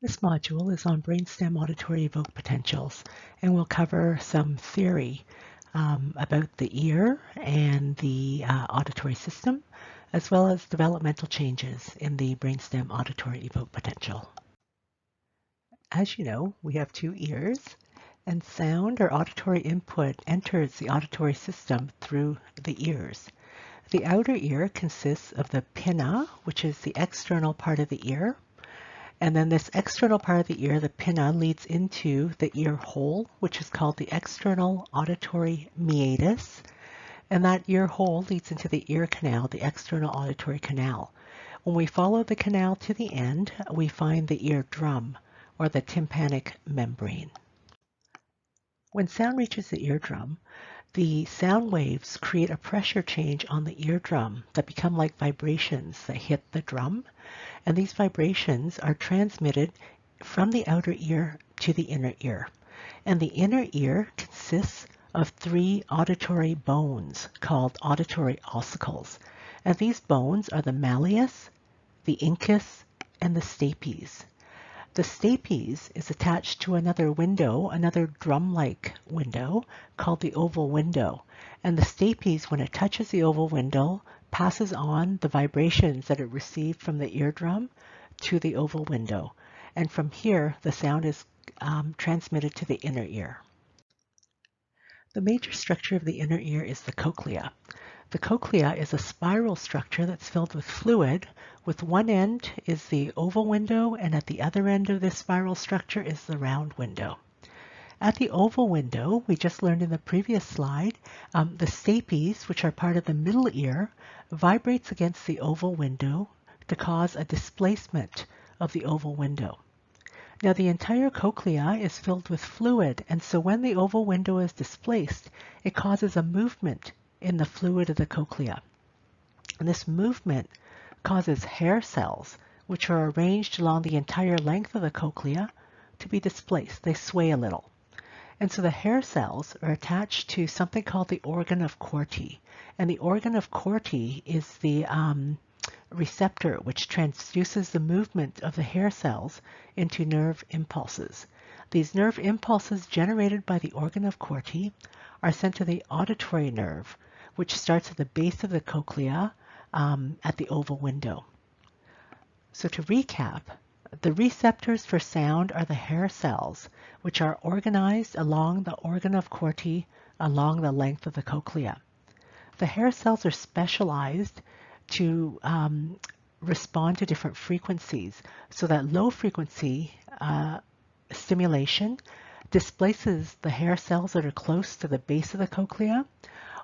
This module is on brainstem auditory evoked potentials, and we'll cover some theory about the ear and the auditory system, as well as developmental changes in the brainstem auditory evoked potential. As you know, we have two ears, and sound or auditory input enters the auditory system through the ears. The outer ear consists of the pinna, which is the external part of the ear. And then this external part of the ear, the pinna, leads into the ear hole, which is called the external auditory meatus. And that ear hole leads into the ear canal, the external auditory canal. When we follow the canal to the end, we find the eardrum, or the tympanic membrane. When sound reaches the eardrum, the sound waves create a pressure change on the eardrum that become like vibrations that hit the drum. And these vibrations are transmitted from the outer ear to the inner ear. And the inner ear consists of three auditory bones called auditory ossicles. And these bones are the malleus, the incus, and the stapes. The stapes is attached to another window, another drum-like window called the oval window. And the stapes, when it touches the oval window, passes on the vibrations that it received from the eardrum to the oval window. And from here, the sound is transmitted to the inner ear. The major structure of the inner ear is the cochlea. The cochlea is a spiral structure that's filled with fluid. With one end is the oval window, and at the other end of this spiral structure is the round window. At the oval window, we just learned in the previous slide, the stapes, which are part of the middle ear, vibrates against the oval window to cause a displacement of the oval window. Now the entire cochlea is filled with fluid, and so when the oval window is displaced, it causes a movement in the fluid of the cochlea. And this movement causes hair cells, which are arranged along the entire length of the cochlea, to be displaced. They sway a little. And so the hair cells are attached to something called the organ of Corti. And the organ of Corti is the receptor which transduces the movement of the hair cells into nerve impulses. These nerve impulses generated by the organ of Corti are sent to the auditory nerve, which starts at the base of the cochlea at the oval window. So to recap, the receptors for sound are the hair cells, which are organized along the organ of Corti along the length of the cochlea. The hair cells are specialized to respond to different frequencies, so that low frequency stimulation displaces the hair cells that are close to the base of the cochlea,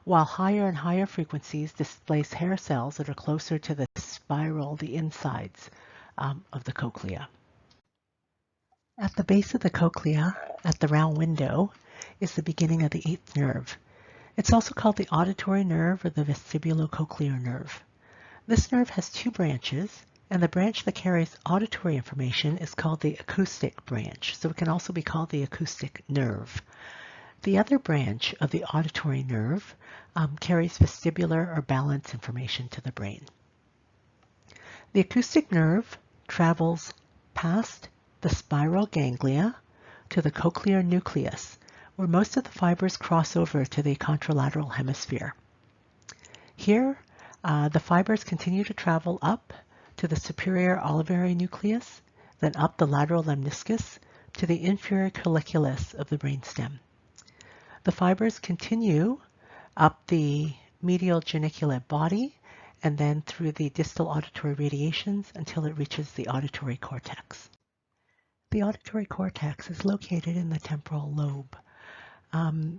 while higher and higher frequencies displace hair cells that are closer to the spiral, the insides of the cochlea. At the base of the cochlea, at the round window, is the beginning of the eighth nerve. It's also called the auditory nerve or the vestibulocochlear nerve. This nerve has two branches, and the branch that carries auditory information is called the acoustic branch, so it can also be called the acoustic nerve. The other branch of the auditory nerve carries vestibular or balance information to the brain. The acoustic nerve travels past the spiral ganglia to the cochlear nucleus, where most of the fibers cross over to the contralateral hemisphere. Here, the fibers continue to travel up to the superior olivary nucleus, then up the lateral lemniscus to the inferior colliculus of the brainstem. The fibers continue up the medial geniculate body and then through the distal auditory radiations until it reaches the auditory cortex. The auditory cortex is located in the temporal lobe.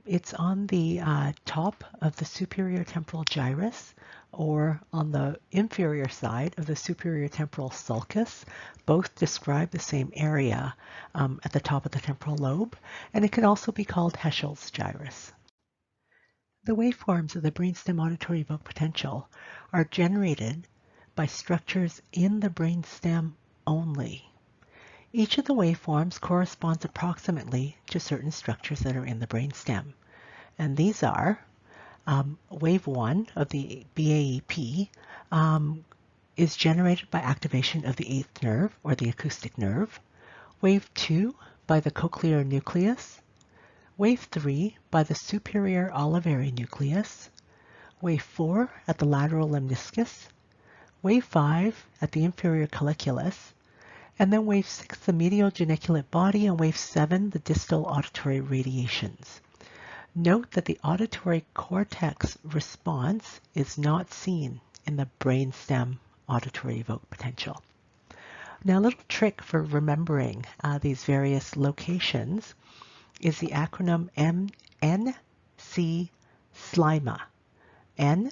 It's on the top of the superior temporal gyrus, or on the inferior side of the superior temporal sulcus. Both describe the same area at the top of the temporal lobe, and it can also be called Heschel's gyrus. The waveforms of the brainstem auditory evoked potential are generated by structures in the brainstem only. Each of the waveforms corresponds approximately to certain structures that are in the brainstem. And these are wave 1 of the BAEP is generated by activation of the eighth nerve, or the acoustic nerve. Wave 2 by the cochlear nucleus, Wave 3 by the superior olivary nucleus, Wave 4 at the lateral lemniscus, Wave 5 at the inferior colliculus, and then Wave 6 the medial geniculate body, and Wave 7 the distal auditory radiations. Note that the auditory cortex response is not seen in the brainstem auditory evoked potential. Now, a little trick for remembering these various locations is the acronym NC SLIMA. N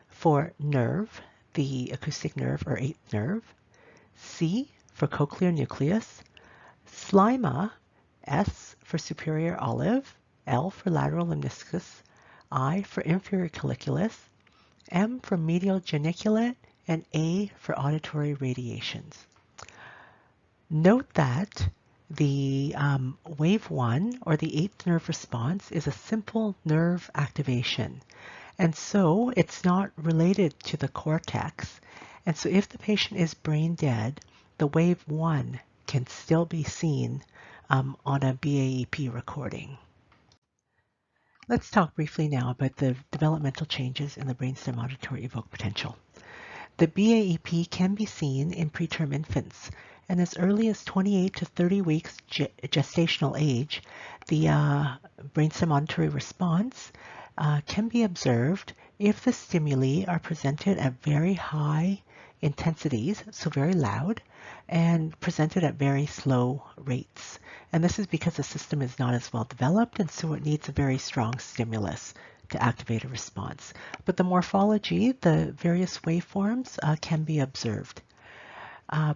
for nerve, the acoustic nerve or eighth nerve. C for cochlear nucleus. SLIMA, S for superior olive. L for lateral lemniscus. I for inferior colliculus. M for medial geniculate. And A for auditory radiations. Note that the wave 1 or the eighth nerve response is a simple nerve activation. And so it's not related to the cortex. And so if the patient is brain dead, the wave 1 can still be seen on a BAEP recording. Let's talk briefly now about the developmental changes in the brainstem auditory evoked potential. The BAEP can be seen in preterm infants, and as early as 28 to 30 weeks gestational age, the brainstem auditory response can be observed if the stimuli are presented at very high intensities, so very loud, and presented at very slow rates. And this is because the system is not as well developed, and so it needs a very strong stimulus to activate a response. But the morphology, the various waveforms, can be observed.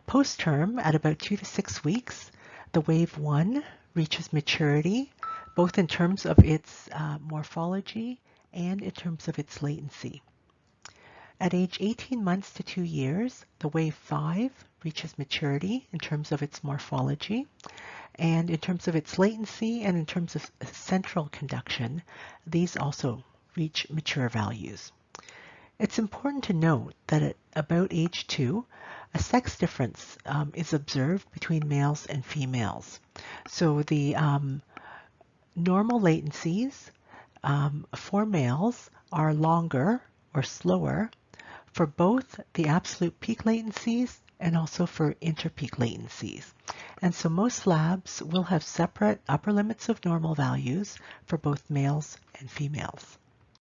Post-term, at about 2 to 6 weeks, the wave 1 reaches maturity, both in terms of its morphology and in terms of its latency. At age 18 months to 2 years, the wave 5 reaches maturity in terms of its morphology, and in terms of its latency and in terms of central conduction, these also reach mature values. It's important to note that at about age 2, a sex difference is observed between males and females. So the normal latencies for males are longer or slower for both the absolute peak latencies and also for interpeak latencies. And so most labs will have separate upper limits of normal values for both males and females.